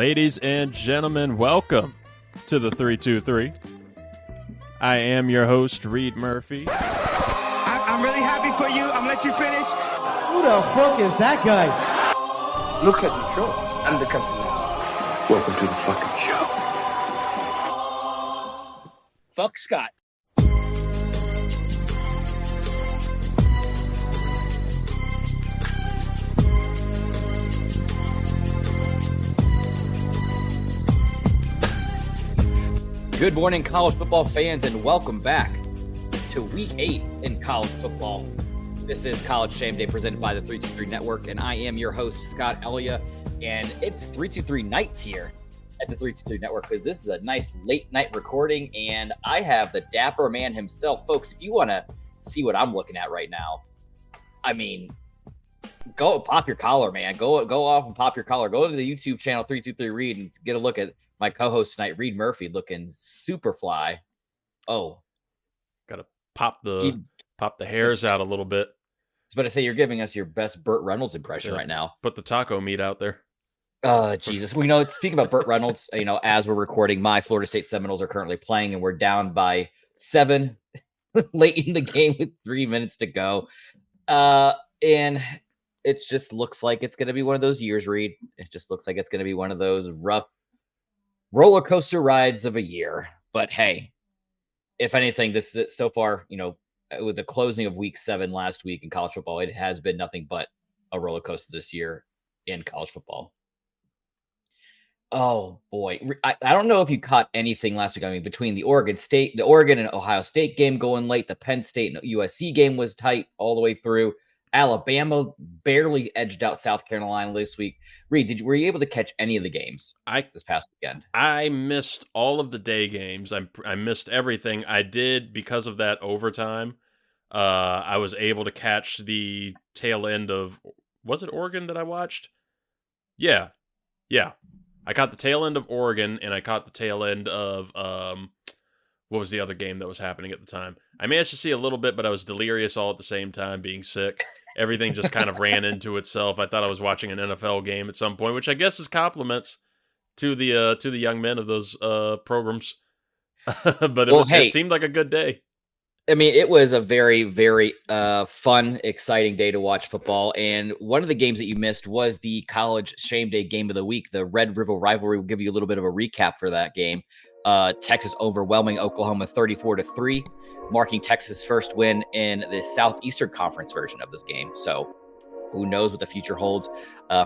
Ladies and gentlemen, welcome to the 323. I am your host, Reid Murphy. I'm really happy for you. I'm gonna let you finish. Who the fuck is that guy? Look at the show. I'm the captain. Welcome to the fucking show. Fuck Scott. Good morning, college football fans, and welcome back to Week 8 in college football. This is College Shame Day presented by the 323 Network, and I am your host, Scott Ellia, and it's 323 nights here at the 323 Network because this is a nice late-night recording, and I have the dapper man himself. Folks, if you want to see what I'm looking at right now, I mean, go pop your collar, man. Go off and pop your collar. Go to the YouTube channel 323 Reid and get a look at my co-host tonight, Reid Murphy, looking super fly. Oh, gotta pop the hairs out a little bit. I was about to say, you're giving us your best Burt Reynolds impression right now. Put the taco meat out there. Jesus. Well, speaking about Burt Reynolds, as we're recording, my Florida State Seminoles are currently playing, and we're down by 7 late in the game with 3 minutes to go. And it just looks like it's going to be one of those years, Reid. It just looks like it's going to be one of those rough roller coaster rides of a year. But hey, if anything, this so far, with the closing of week 7 last week in college football, it has been nothing but a roller coaster this year in college football. Oh boy. I don't know if you caught anything last week. I mean, between the Oregon and Ohio State game going late, the Penn State and USC game was tight all the way through. Alabama barely edged out South Carolina this week. Reid, were you able to catch any of the games this past weekend? I missed all of the day games. I missed everything. I did because of that overtime. I was able to catch the tail end of, was it Oregon that I watched? Yeah. I caught the tail end of Oregon, and I caught the tail end of what was the other game that was happening at the time? I managed to see a little bit, but I was delirious all at the same time, being sick. Everything just kind of ran into itself. I thought I was watching an NFL game at some point, which I guess is compliments to the young men of those programs. But it seemed like a good day. I mean, it was a very, very fun, exciting day to watch football. And one of the games that you missed was the College Shame Day game of the week, the Red River rivalry. We'll give you a little bit of a recap for that game. Texas overwhelming Oklahoma 34-3, marking Texas' first win in the Southeastern Conference version of this game. So who knows what the future holds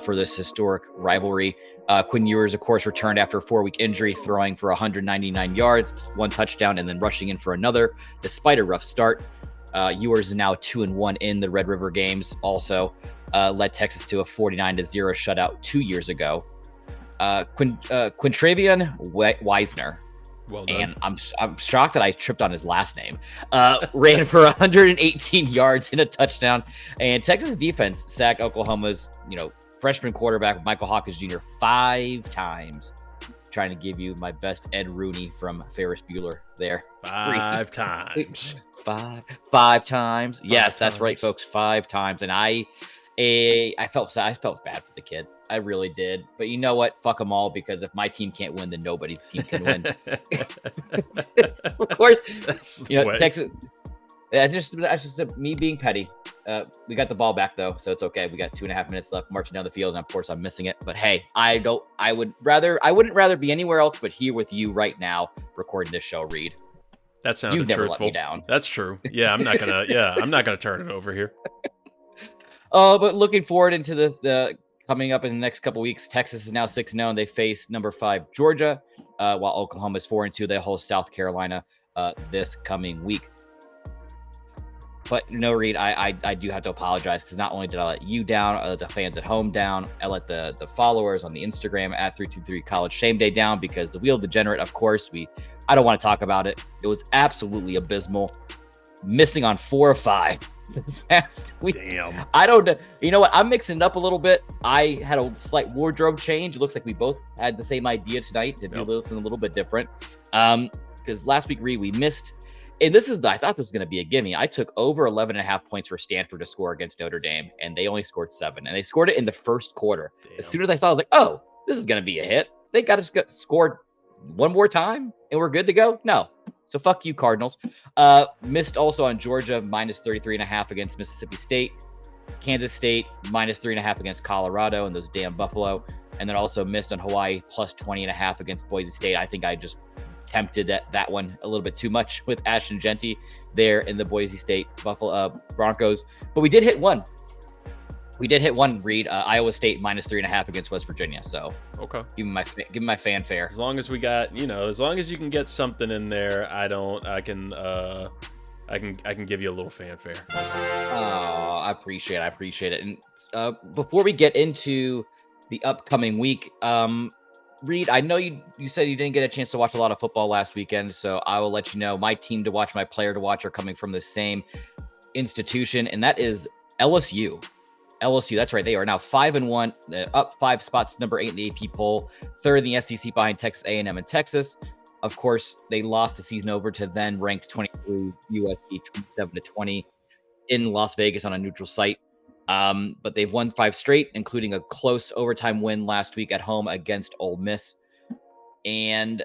for this historic rivalry. Quinn Ewers, of course, returned after a 4-week injury, throwing for 199 yards, 1 touchdown, and then rushing in for another, despite a rough start. Ewers is now 2-1 in the Red River games, also led Texas to a 49-0 shutout 2 years ago. Quintravian Weisner. Well done. And I'm shocked that I tripped on his last name. Ran for 118 yards and a touchdown. And Texas defense sacked Oklahoma's, freshman quarterback Michael Hawkins Jr. 5 times. Trying to give you my best Ed Rooney from Ferris Bueller there. 5 times. Five times. Yes, that's right, folks. 5 times. And I felt bad for the kid. I really did. But you know what? Fuck them all, because if my team can't win, then nobody's team can win. Of course, Texas. That's just me being petty. We got the ball back though, so it's okay. We got 2.5 minutes left marching down the field, and of course I'm missing it. But hey, I wouldn't rather be anywhere else but here with you right now, recording this show, Reid. That sounded You've never truthful. let me down. That's true. Yeah, I'm not gonna turn it over here. But looking forward into the coming up in the next couple weeks, Texas is now 6-0, and they face number 5 Georgia, while Oklahoma is 4-2. They host South Carolina this coming week. But Reid, I do have to apologize, because not only did I let you down, I let the fans at home down, I let the followers on the Instagram at 323 College Shame Day down, because the Wheel of Degenerate, of course, I don't want to talk about it. It was absolutely abysmal. Missing on 4 of 5 this past week. Damn. I don't know. You know what? I'm mixing it up a little bit. I had a slight wardrobe change. It looks like we both had the same idea tonight to do something a little bit different. Because last week, Reid, we missed. And I thought this was going to be a gimme. I took over 11.5 points for Stanford to score against Notre Dame, and they only scored 7. And they scored it in the first quarter. Damn. As soon as I saw it, I was like, oh, this is going to be a hit. they got to score one more time and we're good to go? No. So fuck you, Cardinals. Missed also on Georgia, minus 33.5 against Mississippi State. Kansas State, minus 3.5 against Colorado and those damn Buffalo. And then also missed on Hawaii, plus 20.5 against Boise State. I think I just tempted that one a little bit too much with Ashton Genty there in the Boise State Buffalo Broncos. But we did hit one. We did hit one, Reid. Iowa State, minus 3.5 against West Virginia. So okay, give me my fanfare. As long as we got, as long as you can get something in there, I can give you a little fanfare. Oh, I appreciate it. And before we get into the upcoming week, Reid, I know you said you didn't get a chance to watch a lot of football last weekend, so I will let you know my team to watch, my player to watch are coming from the same institution, and that is LSU. LSU, that's right. They are now 5-1, up 5 spots, number 8 in the AP poll, third in the SEC behind Texas A&M and Texas. Of course, they lost the season over to then ranked 23 USC 27-20 in Las Vegas on a neutral site. But they've won 5 straight, including a close overtime win last week at home against Ole Miss. And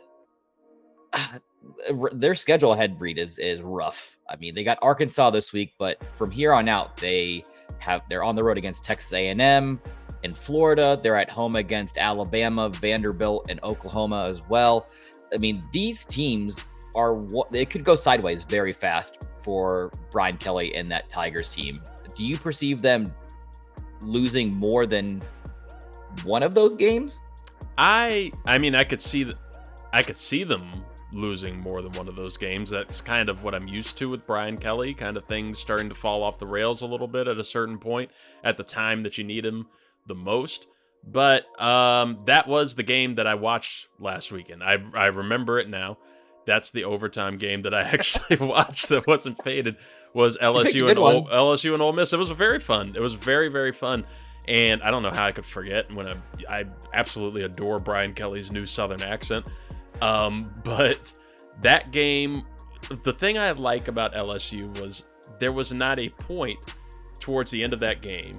their schedule ahead, Reid, is rough. I mean, they got Arkansas this week, but from here on out, they're on the road against Texas A&M in Florida. They're at home against Alabama, Vanderbilt, and Oklahoma as well. I mean, these teams they could go sideways very fast for Brian Kelly and that Tigers team. Do you perceive them losing more than one of those games? I mean, I could see them losing more than one of those games. That's kind of what I'm used to with Brian Kelly, kind of things starting to fall off the rails a little bit at a certain point at the time that you need him the most. But that was the game that I watched last weekend. I remember it now. That's the overtime game that I actually watched that wasn't faded, was LSU and Ole Miss. It was very fun. It was very, very fun. And I don't know how I could forget when I absolutely adore Brian Kelly's new Southern accent. But that game, the thing I like about LSU was there was not a point towards the end of that game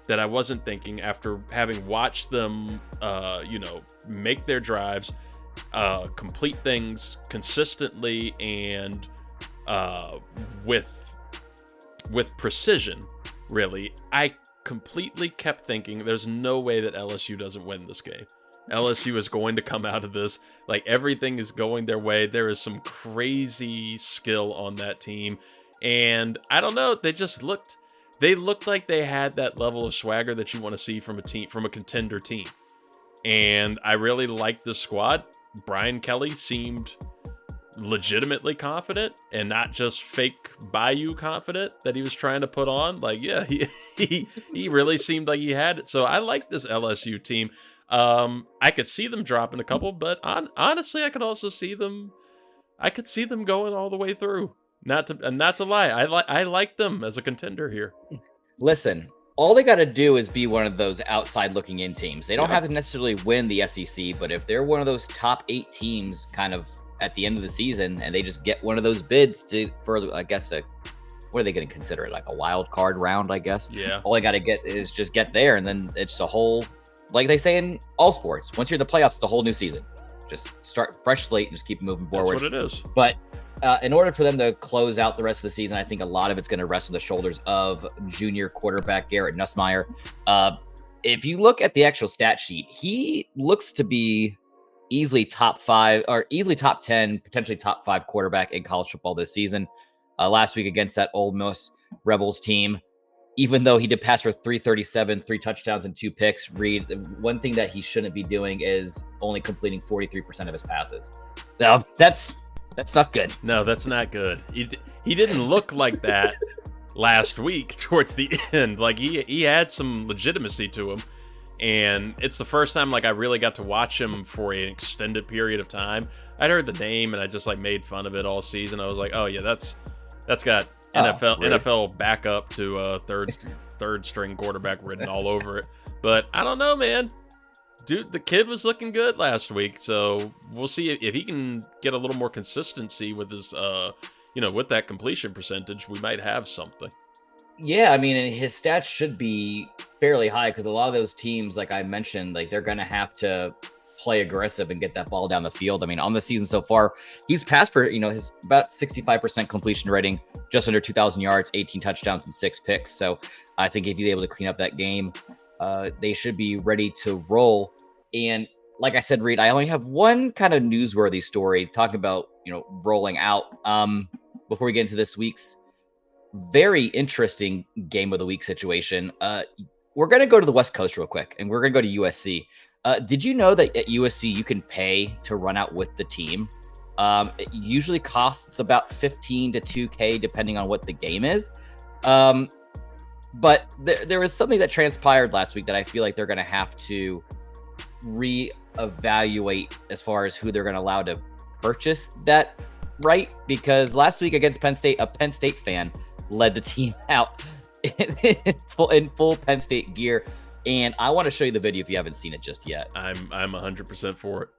that I wasn't thinking, after having watched them, make their drives, complete things consistently and with precision, really. I completely kept thinking there's no way that LSU doesn't win this game. LSU is going to come out of this like everything is going their way. There is some crazy skill on that team, and I don't know, they looked like they had that level of swagger that you want to see from a contender team. And I really liked the squad. Brian Kelly seemed legitimately confident and not just fake Bayou confident that he was trying to put on. Like, yeah, he really seemed like he had it. So I like this LSU team. I could see them dropping a couple, but honestly, I could also see them going all the way through. Not to lie, I like them as a contender here. Listen, all they got to do is be one of those outside looking in teams. They don't have to necessarily win the SEC, but if they're one of those top 8 teams kind of at the end of the season and they just get one of those bids for, I guess, what are they going to consider it? Like a wild card round, I guess. Yeah. All they got to get is just get there, and then it's a whole, like they say in all sports, once you're in the playoffs, it's a whole new season. Just start fresh slate and just keep moving forward. That's what it is. But in order for them to close out the rest of the season, I think a lot of it's going to rest on the shoulders of junior quarterback Garrett Nussmeier. If you look at the actual stat sheet, he looks to be easily top 5 or easily top 10, potentially top 5 quarterback in college football this season. Last week against that Ole Miss Rebels team, even though he did pass for 337, 3 touchdowns and 2 picks, Reid, one thing that he shouldn't be doing is only completing 43% of his passes. So that's not good. No, that's not good. He didn't look like that last week towards the end. Like he had some legitimacy to him, and it's the first time like I really got to watch him for an extended period of time. I'd heard the name and I just like made fun of it all season. I was like, oh yeah, that's got NFL backup to third string quarterback written all over it. But I don't know, man. Dude, the kid was looking good last week, so we'll see if he can get a little more consistency with his, with that completion percentage. We might have something. Yeah, I mean, and his stats should be fairly high because a lot of those teams, like I mentioned, like they're going to have to play aggressive and get that ball down the field. I mean, on the season so far, he's passed for, his about 65% completion rating, just under 2,000 yards, 18 touchdowns, and 6 picks. So I think if he's able to clean up that game, they should be ready to roll. And like I said, Reid, I only have one kind of newsworthy story talking about, rolling out. Before we get into this week's very interesting game of the week situation, we're going to go to the West Coast real quick, and we're going to go to USC. Did you know that at USC you can pay to run out with the team? It usually costs about $15 to $2K depending on what the game is. But there was something that transpired last week that I feel like they're going to have to reevaluate as far as who they're going to allow to purchase that right. Because last week against Penn State, a Penn State fan led the team out in full Penn State gear. And I want to show you the video if you haven't seen it just yet. I'm 100% for it.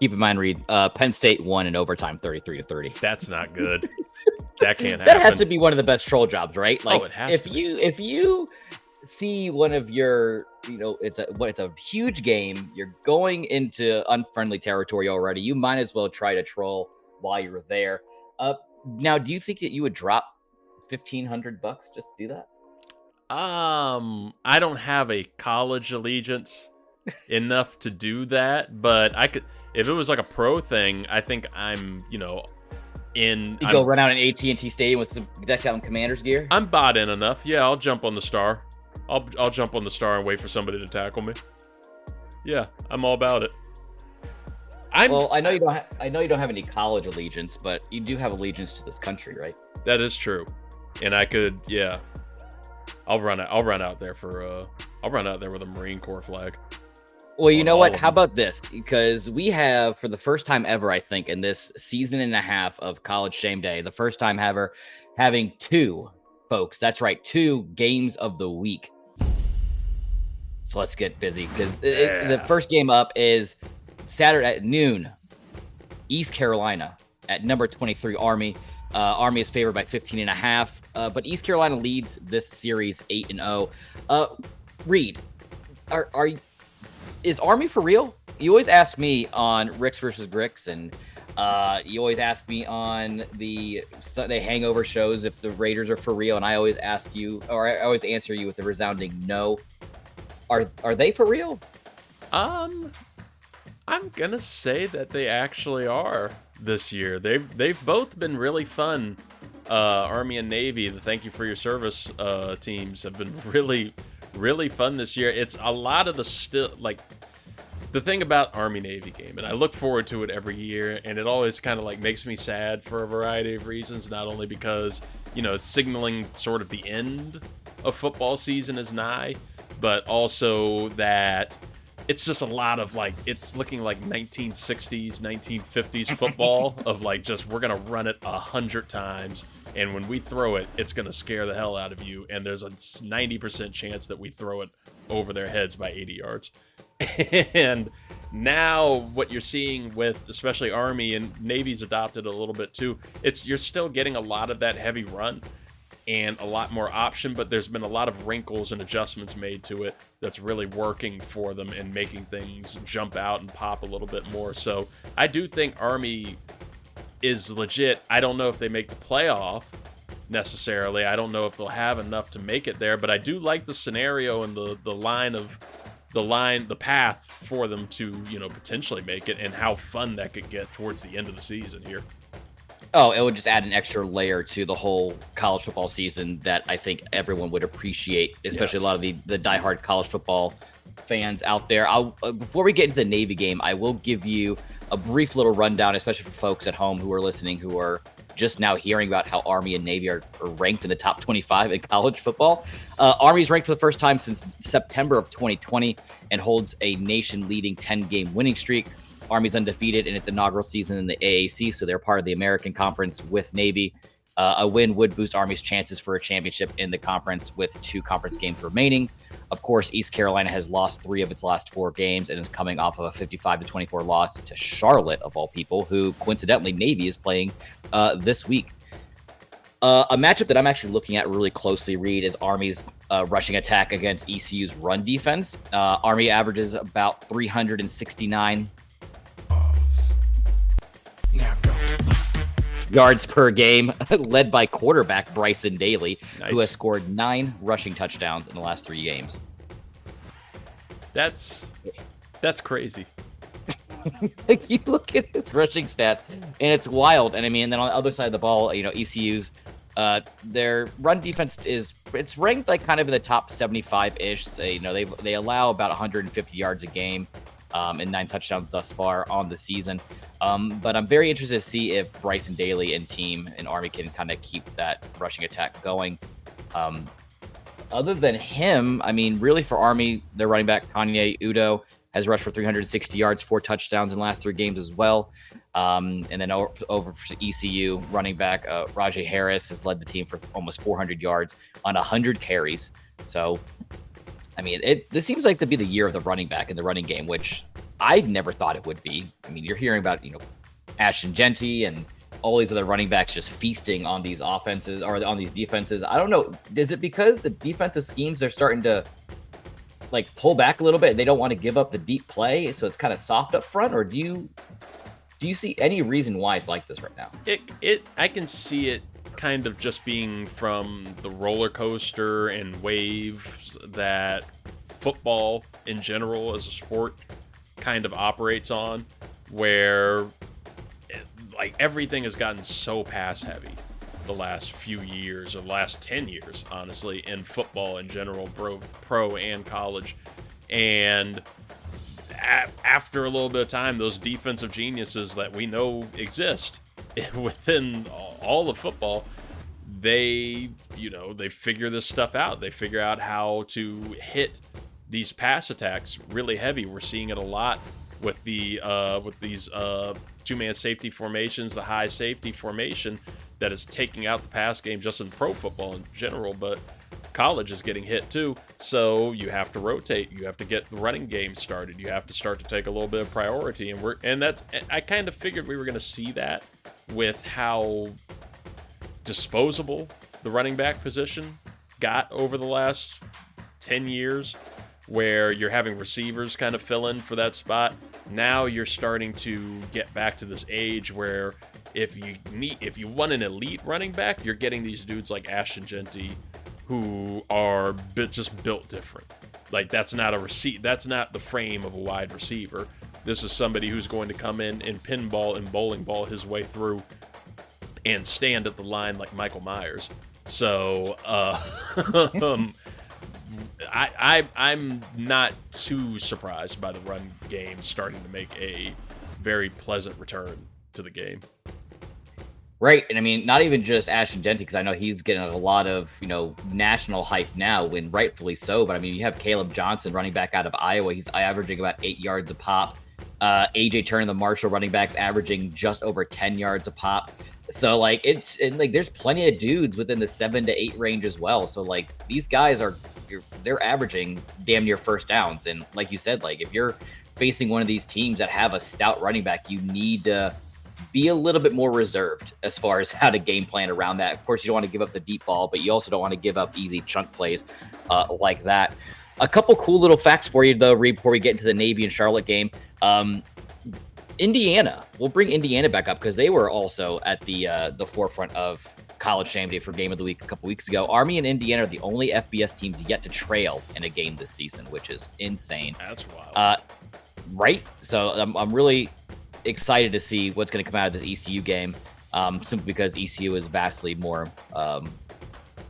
Keep in mind, Reid, Penn State won in overtime 33-30. That's not good. That can't happen. That has to be one of the best troll jobs, right? Like, it has to be. If you see one of your, it's a huge game, you're going into unfriendly territory already, you might as well try to troll while you're there. Now, do you think that you would drop $1,500 just to do that? I don't have a college allegiance enough to do that, but I could. If it was like a pro thing, I think I'm, go run out in AT&T Stadium with some decked out in Commanders gear. I'm bought in enough. Yeah, I'll jump on the star. I'll jump on the star and wait for somebody to tackle me. Yeah, I'm all about it. I know you don't have any college allegiance, but you do have allegiance to this country, right? That is true, and I could. Yeah, I'll run out there with a Marine Corps flag. Well, you know what? How about this? Because we have, for the first time ever, I think, in this season and a half of College Shame Day, the first time ever having two, folks. That's right, 2 games of the week. So let's get busy, because the first game up is Saturday at noon. East Carolina at number 23 Army. Army is favored by 15.5, but East Carolina leads this series 8-0. Reid, is Army for real? You always ask me on Ricks versus Gricks, and you always ask me on the Sunday Hangover shows if the Raiders are for real, and I always ask you, or I always answer you with a resounding no. Are they for real? I'm gonna say that they actually are this year. They've both been really fun. Army and Navy, the thank you for your service teams have been really fun this year. It's a lot of the thing about Army-Navy game, and I look forward to it every year, and it always kind of makes me sad for a variety of reasons, not only because, it's signaling sort of the end of football season is nigh, but also that it's just a lot of it's looking like 1960s, 1950s football of just, we're going to run it 100 times. And when we throw it, it's going to scare the hell out of you. And there's a 90% chance that we throw it over their heads by 80 yards. And now what you're seeing with especially Army, and Navy's adopted a little bit too, you're still getting a lot of that heavy run and a lot more option, but there's been a lot of wrinkles and adjustments made to it that's really working for them and making things jump out and pop a little bit more. So I do think Army is legit. I don't know if they make the playoff necessarily. I don't know if they'll have enough to make it there, but I do like the scenario and the line of the path for them to, potentially make it, and how fun that could get towards the end of the season here. Oh, it would just add an extra layer to the whole college football season that I think everyone would appreciate, especially a lot of the diehard college football fans out there. Before we get into the Navy game, I will give you a brief little rundown, especially for folks at home who are listening, who are just now hearing about how Army and Navy are ranked in the top 25 in college football. Army's ranked for the first time since September of 2020 and holds a nation-leading 10-game winning streak. Army's undefeated in its inaugural season in the AAC, so they're part of the American Conference with Navy. A win would boost Army's chances for a championship in the conference with 2 conference games remaining. Of course, East Carolina has lost 3 of its last 4 games and is coming off of a 55-24 loss to Charlotte, of all people, who coincidentally Navy is playing this week. A matchup that I'm actually looking at really closely, Reid, is Army's rushing attack against ECU's run defense. Army averages about 369 yards per game, led by quarterback Bryson Daly, who has scored 9 rushing touchdowns in the last 3 games. That's crazy. You look at his rushing stats, and it's wild. And I mean, then on the other side of the ball, ECU's their run defense it's ranked like kind of in the top 75-ish. They allow about 150 yards a game. And 9 touchdowns thus far on the season. But I'm very interested to see if Bryson Daly and team and Army can kind of keep that rushing attack going. Other than him, I mean, really for Army, their running back Kanye Udo has rushed for 360 yards, 4 touchdowns in the last 3 games as well. And then over for ECU, running back Rajay Harris has led the team for almost 400 yards on 100 carries. So, I mean, this seems like to be the year of the running back in the running game, which I never thought it would be. I mean, you're hearing about, Ashton Genty and all these other running backs just feasting on these offenses or on these defenses. I don't know. Is it because the defensive schemes are starting to pull back a little bit and they don't want to give up the deep play, so it's kind of soft up front? Or do you see any reason why it's like this right now? I can see it kind of just being from the roller coaster and waves that football in general as a sport kind of operates on, where everything has gotten so pass heavy the last few years, or the last 10 years, honestly, in football in general, pro and college. And after a little bit of time, those defensive geniuses that we know exist within all of football, they figure this stuff out. They figure out how to hit these pass attacks really heavy. We're seeing it a lot with these 2-man safety formations, the high safety formation that is taking out the pass game just in pro football in general, but college is getting hit too. So you have to rotate. You have to get the running game started. You have to start to take a little bit of priority, I kind of figured we were going to see that with how disposable the running back position got over the last 10 years, where you're having receivers kind of fill in for that spot. Now you're starting to get back to this age where if you want an elite running back, you're getting these dudes like Ashton Genty who are just built different. That's not that's not the frame of a wide receiver. This is somebody who's going to come in and pinball and bowling ball his way through and stand at the line like Michael Myers. So I'm not too surprised by the run game starting to make a very pleasant return to the game. Right. And I mean, not even just Ashton Genty, because I know he's getting a lot of, national hype now, and rightfully so. But I mean, you have Caleb Johnson, running back out of Iowa. He's averaging about 8 yards a pop. AJ Turner, the Marshall running backs, averaging just over 10 yards a pop. So there's plenty of dudes within the 7 to 8 range as well. So these guys they're averaging damn near first downs. And like you said, if you're facing one of these teams that have a stout running back, you need to be a little bit more reserved as far as how to game plan around that. Of course, you don't want to give up the deep ball, but you also don't want to give up easy chunk plays like that. A couple cool little facts for you, though, Reid, before we get into the Navy and Charlotte game. Indiana, we'll bring Indiana back up because they were also at the forefront of College Shame Day for Game of the Week a couple weeks ago. Army and Indiana are the only FBS teams yet to trail in a game this season, which is insane. That's wild. Right? So I'm really excited to see what's going to come out of this ECU game, simply because ECU is vastly more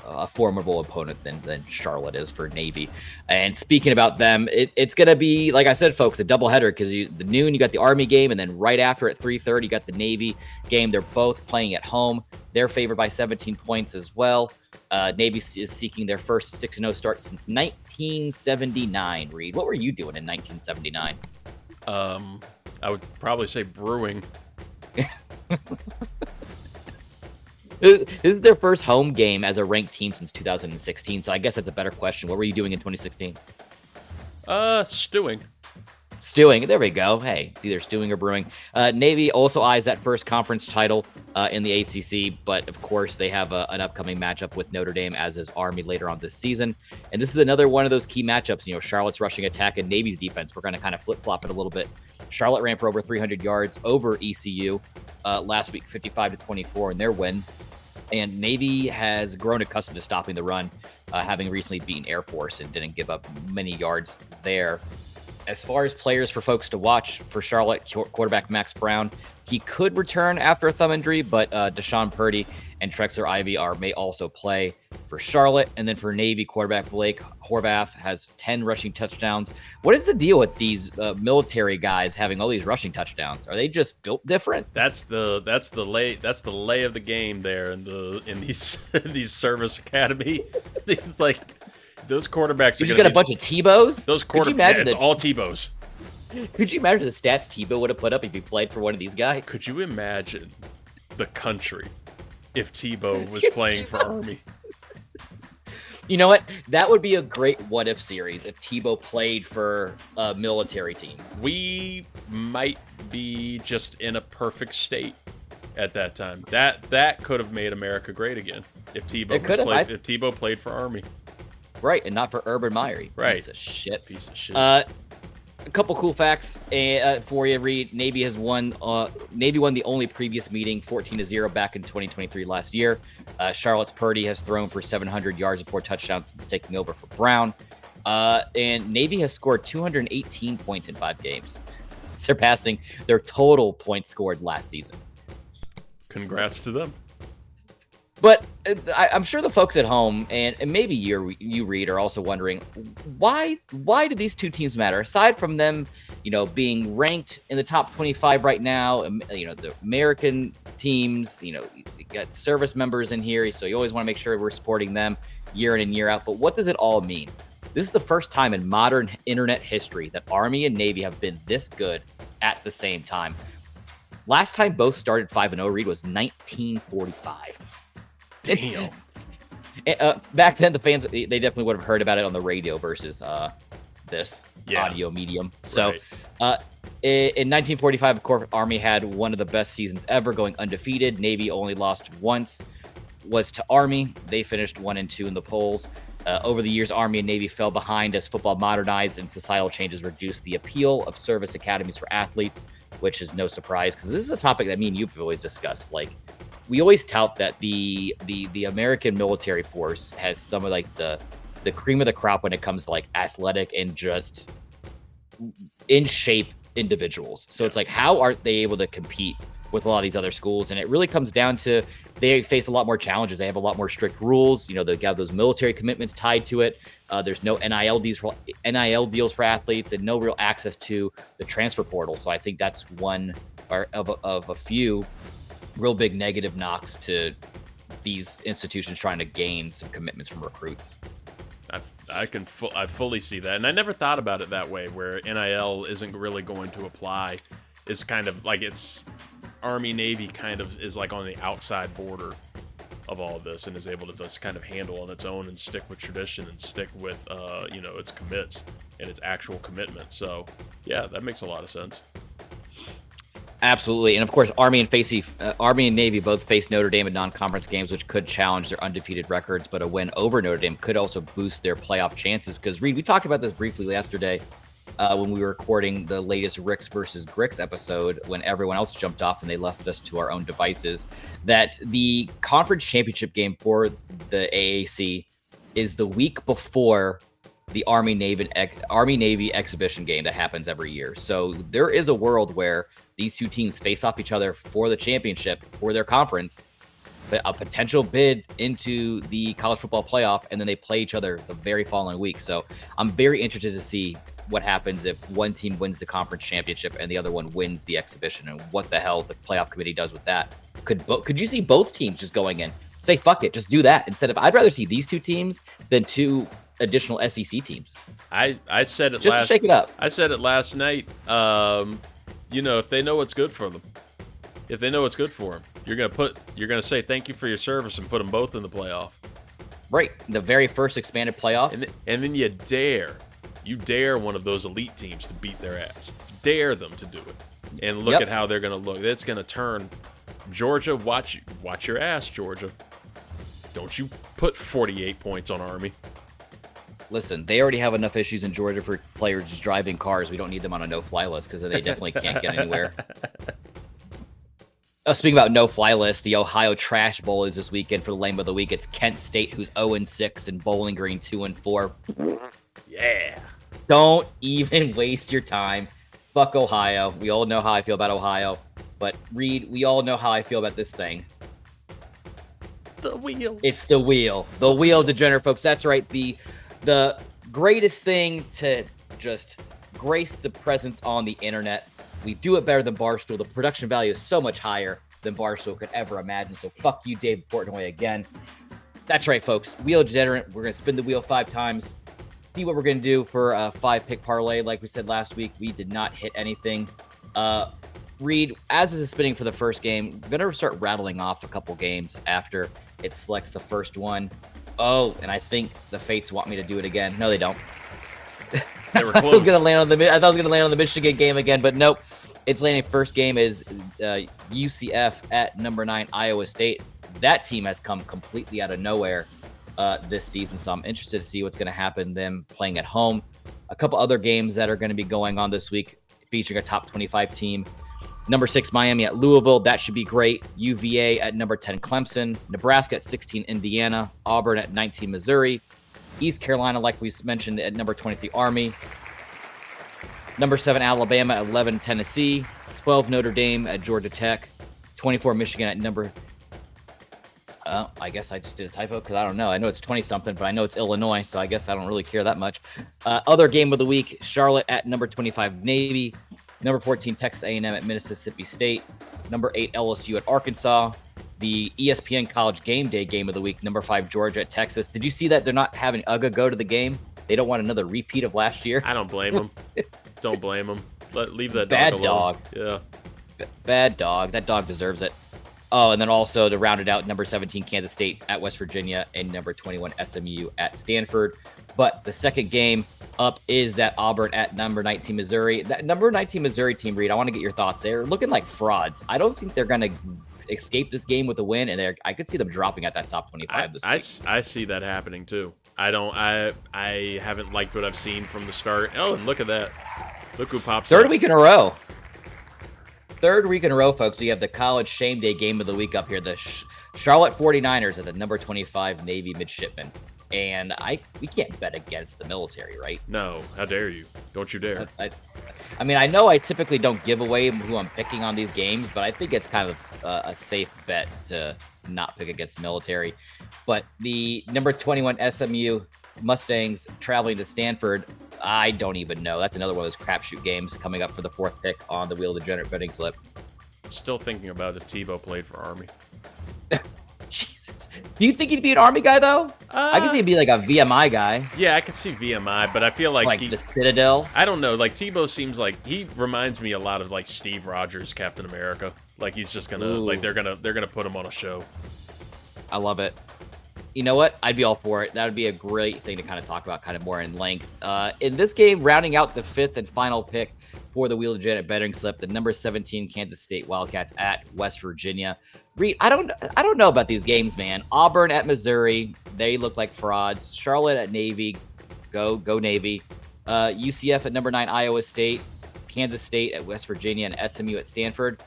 a formidable opponent than Charlotte is for Navy. And speaking about them, it's going to be, like I said, folks, a doubleheader, because the noon, you got the Army game, and then right after at 3:30, you got the Navy game. They're both playing at home. They're favored by 17 points as well. Navy is seeking their first 6-0 start since 1979. Reid, what were you doing in 1979? I would probably say brewing. This is their first home game as a ranked team since 2016, so I guess that's a better question. What were you doing in 2016? Stewing. Stewing. There we go. Hey, it's either stewing or brewing. Navy also eyes that first conference title in the ACC, but of course they have an upcoming matchup with Notre Dame, as is Army later on this season. And this is another one of those key matchups. You know, Charlotte's rushing attack and Navy's defense. We're going to kind of flip-flop it a little bit. Charlotte ran for over 300 yards over ECU last week, 55-24 in their win. And Navy has grown accustomed to stopping the run, having recently beaten Air Force and didn't give up many yards there. As far as players for folks to watch for Charlotte, quarterback Max Brown, he could return after a thumb injury, but Deshaun Purdy and Trexler Ivy may also play for Charlotte. And then for Navy, quarterback Blake Horvath has 10 rushing touchdowns. What is the deal with these military guys having all these rushing touchdowns? Are they just built different? That's the lay of the game there in these these service academy. It's like those quarterbacks. You just got a bunch of Tebows. Those quarterbacks. It's all Tebows. Could you imagine the stats Tebow would have put up if he played for one of these guys? Could you imagine the country if Tebow was playing for Army? You know what? That would be a great what-if series if Tebow played for a military team. We might be just in a perfect state at that time. That could have made America great again if Tebow played for Army. Right, and not for Urban Meyer. Right. Piece of shit. Piece of shit. A couple cool facts for you, Reid. Navy won the only previous meeting, 14-0 back in 2023 last year. Charlotte's Purdy has thrown for 700 yards and 4 touchdowns since taking over for Brown. And Navy has scored 218 points in 5 games, surpassing their total points scored last season. Congrats to them. But I'm sure the folks at home, and maybe you Reid, are also wondering, why do these two teams matter? Aside from them, being ranked in the top 25 right now, the American teams, you got service members in here, so you always want to make sure we're supporting them year in and year out. But what does it all mean? This is the first time in modern internet history that Army and Navy have been this good at the same time. Last time both started 5-0, Reid, was 1945. Damn. Back then, the fans, they definitely would have heard about it on the radio versus this audio medium. So in 1945, of course, Army had one of the best seasons ever, going undefeated. Navy only lost once, was to Army. They finished 1-2 in the polls. Over the years, Army and Navy fell behind as football modernized and societal changes reduced the appeal of service academies for athletes, which is no surprise, because this is a topic that me and you've always discussed. Like, we always tout that the American military force has some of like the cream of the crop when it comes to like athletic and just in shape individuals. So it's like, how are they able to compete with a lot of these other schools? And it really comes down to they face a lot more challenges. They have a lot more strict rules. They got those military commitments tied to it. There's no NIL deals for athletes and no real access to the transfer portal. So I think that's one of a few real big negative knocks to these institutions trying to gain some commitments from recruits. I fully see that, and I never thought about it that way, where NIL isn't really going to apply. It's kind of like it's Army Navy kind of is like on the outside border of all of this, and is able to just kind of handle on its own and stick with tradition and stick with its commits and its actual commitment. So yeah, that makes a lot of sense. Absolutely. And of course, Army and Navy both face Notre Dame in non-conference games, which could challenge their undefeated records, but a win over Notre Dame could also boost their playoff chances. Because, Reid, we talked about this briefly yesterday. when we were recording the latest Ricks versus Gricks episode, when everyone else jumped off and they left us to our own devices, that the conference championship game for the AAC is the week before the Army-Navy exhibition game that happens every year. So there is a world where these two teams face off each other for the championship for their conference, a potential bid into the college football playoff, and then they play each other the very following week. So I'm very interested to see what happens if one team wins the conference championship and the other one wins the exhibition, and what the hell the playoff committee does with that. Could you see both teams just going in, say, fuck it, just do that instead of, I'd rather see these two teams than two additional SEC teams. I said it just to shake it up. I said it last night. If they know what's good for them, if they know what's good for them, you're gonna say thank you for your service and put them both in the playoff. Right, the very first expanded playoff. And then you dare one of those elite teams to beat their ass. Dare them to do it. And look at how they're going to look. It's going to turn Georgia. Watch your ass, Georgia. Don't you put 48 points on Army. Listen, they already have enough issues in Georgia for players just driving cars. We don't need them on a no-fly list because they definitely can't get anywhere. Speaking about no-fly list, the Ohio Trash Bowl is this weekend for the Lame of the Week. It's Kent State, who's 0-6, and Bowling Green 2-4. Yeah. Don't even waste your time. Fuck Ohio. We all know how I feel about Ohio. But, Reid, we all know how I feel about this thing. The wheel. It's the wheel. The Wheel of Degenerate, folks. That's right. The greatest thing to just grace the presence on the internet. We do it better than Barstool. The production value is so much higher than Barstool could ever imagine. So, fuck you, Dave Portnoy, again. That's right, folks. Wheel of Degenerate. We're going to spin the wheel 5 times. See what we're going to do for a 5-pick parlay. Like we said last week, we did not hit anything. Reid, as this is spinning for the first game, we're going to start rattling off a couple games after it selects the first one. Oh, and I think the Fates want me to do it again. No, they don't. They were close. I thought I was going to land on the Michigan game again, but nope. It's landing. First game is UCF at number 9 Iowa State. That team has come completely out of nowhere this season, so I'm interested to see what's going to happen them playing at home. A couple other games that are going to be going on this week featuring a top 25 team. Number 6 Miami at Louisville, that should be great. UVA at number 10 Clemson, Nebraska at 16 Indiana, Auburn at 19 Missouri, East Carolina, like we mentioned, at number 23 Army, number 7 Alabama at 11 Tennessee, 12 Notre Dame at Georgia Tech, 24 Michigan at number I guess I just did a typo because I don't know. I know it's 20-something, but I know it's Illinois, so I guess I don't really care that much. Other game of the week, Charlotte at number 25 Navy, number 14 Texas A&M at Mississippi State, number 8 LSU at Arkansas, the ESPN College Game Day game of the week, number 5 Georgia at Texas. Did you see that they're not having UGA go to the game? They don't want another repeat of last year. I don't blame them. Don't blame them. Leave that Bad dog alone. dog. Yeah. Bad dog. That dog deserves it. Oh, and then also to round it out, number 17 Kansas State at West Virginia and number 21 SMU at Stanford. But the second game up is that Auburn at number 19 Missouri. That number 19 Missouri team, Reid, I want to get your thoughts. They're looking like frauds. I don't think they're going to escape this game with a win, and I could see them dropping at that top 25 this week. I see that happening too. I haven't liked what I've seen from the start. Oh, and look at that. Look who pops up. Third week in a row. Third week in a row, folks. We have the College Shame Day game of the week up here. The Charlotte 49ers at the number 25 Navy Midshipmen. And we can't bet against the military, right? No, how dare you? Don't you dare. I mean, I know I typically don't give away who I'm picking on these games, but I think it's kind of a safe bet to not pick against the military. But the number 21 SMU Mustangs traveling to Stanford, I don't even know. That's another one of those crapshoot games coming up for the 4th pick on the Wheel of Degenerate betting slip. Still thinking about if Tebow played for Army. Jesus. Do you think he'd be an Army guy, though? I could see he'd be like a VMI guy. Yeah, I could see VMI, but I feel like the Citadel. I don't know. Like, Tebow seems like he reminds me a lot of like Steve Rogers, Captain America. Like, he's just gonna like they're gonna put him on a show. I love it. You know what? I'd be all for it. That would be a great thing to kind of talk about kind of more in length. In this game, rounding out the 5th and final pick for the Wheel of Degenerate betting slip, the number 17 Kansas State Wildcats at West Virginia. Reid, I don't know about these games, man. Auburn at Missouri, they look like frauds. Charlotte at Navy, go Navy. UCF at number 9, Iowa State, Kansas State at West Virginia, and SMU at Stanford.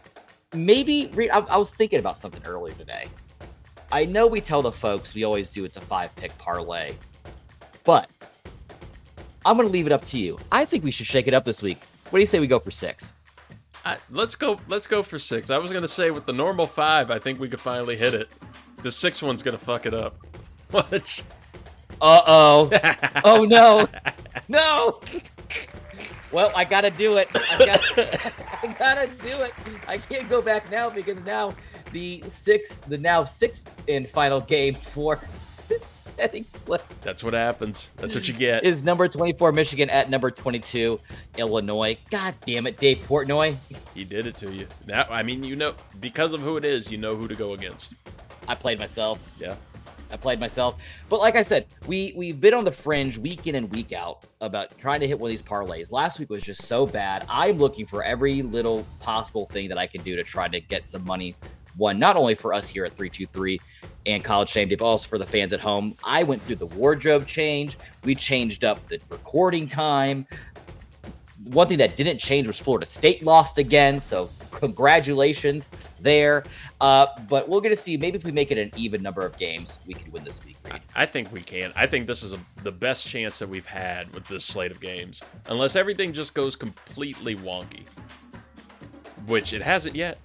Maybe, I was thinking about something earlier today. I know we tell the folks, we always do, it's a 5-pick parlay, but I'm going to leave it up to you. I think we should shake it up this week. What do you say we go for 6? Let's go for 6. I was going to say with the normal 5, I think we could finally hit it. The 6th one's going to fuck it up. Watch. Uh-oh. Oh, no. No. Well, I got to do it. I got to do it. I can't go back now because now the sixth and final game for this betting slip. That's what happens. That's what you get. Is number 24 Michigan at number 22 Illinois. God damn it, Dave Portnoy. He did it to you. Now, I mean, because of who it is, you know who to go against. I played myself. Yeah. I played myself. But like I said, we've been on the fringe week in and week out about trying to hit one of these parlays. Last week was just so bad. I'm looking for every little possible thing that I can do to try to get some money won, not only for us here at 323 and College Shame Day, but also for the fans at home. I went through the wardrobe change. We changed up the recording time. One thing that didn't change was Florida State lost again, so congratulations there. But we're going to see, maybe if we make it an even number of games, we can win this week, Reid. I think we can. I think this is the best chance that we've had with this slate of games, unless everything just goes completely wonky, which it hasn't yet.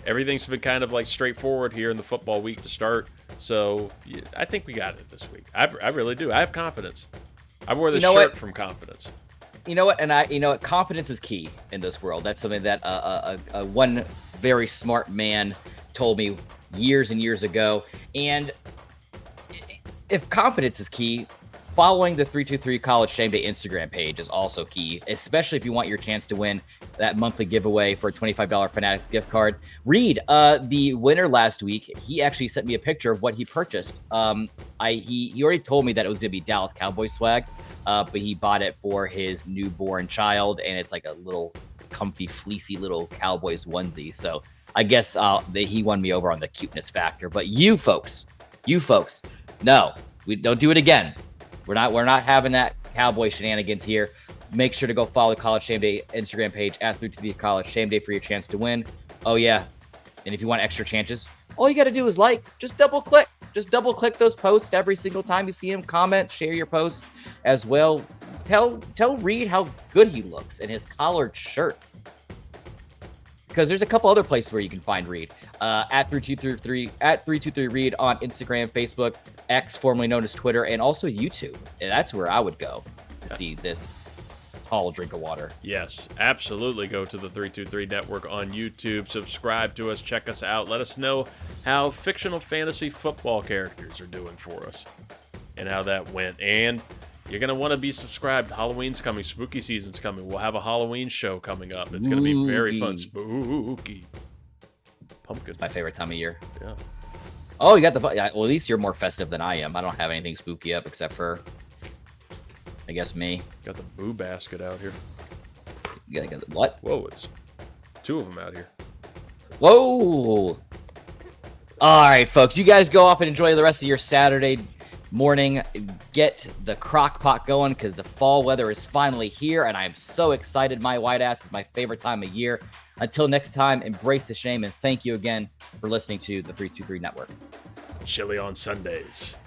Everything's been kind of like straightforward here in the football week to start, so yeah, I think we got it this week. I really do. I have confidence. I wore this shirt from confidence. You know what? And confidence is key in this world. That's something that one very smart man told me years and years ago. And if confidence is key, following the 323 College Shame Day Instagram page is also key, especially if you want your chance to win that monthly giveaway for a $25 Fanatics gift card. Reid, the winner last week, he actually sent me a picture of what he purchased. He already told me that it was going to be Dallas Cowboys swag, but he bought it for his newborn child, and it's like a little comfy, fleecy little Cowboys onesie. So I guess he won me over on the cuteness factor. But you folks, no, we don't do it again. We're not having that Cowboy shenanigans here. Make sure to go follow the College Shame Day Instagram page at 323 College Shame Day for your chance to win. Oh yeah, and if you want extra chances, all you got to do is just double click those posts every single time you see him. Comment, share your post as well. Tell Reid how good he looks in his collared shirt, because there's a couple other places where you can find Reid at 323 Reid on Instagram, Facebook, X, formerly known as Twitter, and also YouTube. And that's where I would go to see this tall drink of water. Yes, absolutely. Go to the 323 Network on YouTube. Subscribe to us. Check us out. Let us know how fictional fantasy football characters are doing for us and how that went. And you're going to want to be subscribed. Halloween's coming. Spooky season's coming. We'll have a Halloween show coming up. It's going to be very fun. Spooky. Pumpkin. My favorite time of year. Yeah. Oh, you got the... Well, at least you're more festive than I am. I don't have anything spooky up except for, I guess, me. Got the boo basket out here. You got what? Whoa, it's 2 of them out here. Whoa. All right, folks. You guys go off and enjoy the rest of your Saturday morning. Get the crock pot going because the fall weather is finally here, and I am so excited. My white ass is my favorite time of year. Until next time, embrace the shame, and thank you again for listening to the 323 Network. Chili on Sundays.